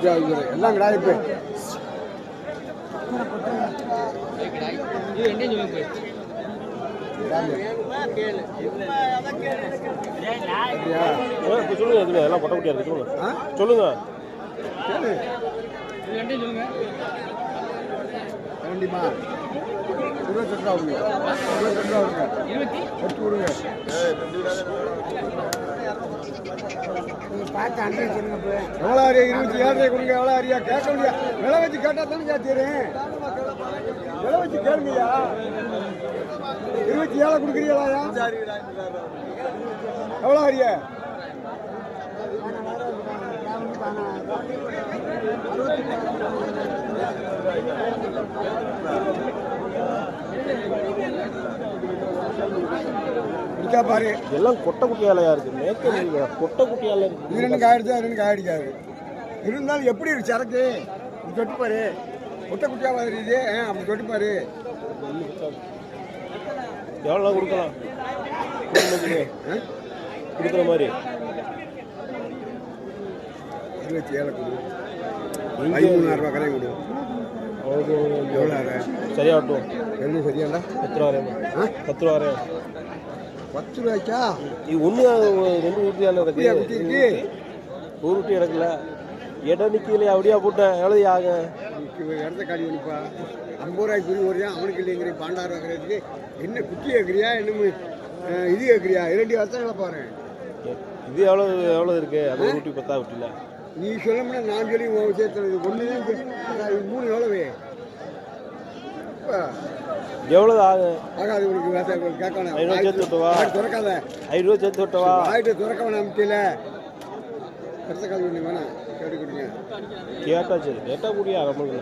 எல்லாம் கிடாய்ப்பு சொல்லுங்க எல்லாம் பொட்டை குட்டியா இருக்கு சொல்லுங்க சொல்லுங்க வேண்டிமா 22 ரூபா கொடுங்க 22 ரூபா கொடுங்க 8 கொடுங்க எவ்வளோ ஆரியா 27 கொடுங்க எவ்வளோ ஆரியா கேட்க முடியா விலை வச்சு கேட்டால் தானே கேட்கிறேன் விலை வச்சு கேளுங்கய்யா 27 கொடுக்குறீங்களா எவ்வளோ ஆரியா பாரு எல்லாம் கொட்டை குட்டியாலையா இருக்கு மேற்க கொட்டை குட்டியால இருக்கு இது ரெண்டு காயடிச்சா ரெண்டு காயடிக்காது இருந்தாலும் எப்படி இருக்கு சரக்கு தொட்டு பாரு கொட்டை குட்டியா மாதிரி அப்படி தொட்டு பாரு எவ்வளோ கொடுக்கலாம் கொடுக்குற மாதிரி 27 கொடு 13,000 ரூபா கரையை கொடு எவ்வளோ சரியாகட்டும் என்ன சரியாண்டா 10 ரூபா 10 ரூபாய்க்கா இது ஒன்று 2 ஊட்டியால் இருக்கு ஒரு ஊட்டி எடுக்கல இடம் நிற்கல அப்படியா போட்டேன் எவ்வளோ ஆக இடத்த காடி ஒன்றுப்பா 50 ரூபாய்க்கு புரி வரையா அவனுக்கு இல்லைங்கிற 12 ரூபா கிடையாது என்ன குட்டி கேட்குறியா என்ன இது கேட்குறியா 2 வருஷம் பாரு இது எவ்வளோ இருக்கு அது ஒரு ஊட்டி 10 ஊட்டில நீ சொல்லமுன்னா நான் சொல்லி சேர்த்து ஒன்று தான் 3 எவ்வளவு எவ்வளோ ஆகும் ஆகாது உனக்கு கேட்கணும் 500 சேர்த்து விட்டவா துறக்காத 500 சேர்த்து விட்டவா ஆயிட்டு துறக்க வேணாம் அமுத்தில கருத்த கால் பண்ணி வேணாம் கேட்டு கொடுங்க கேட்டா சரி கேட்டா கூடிய நம்மளுக்கு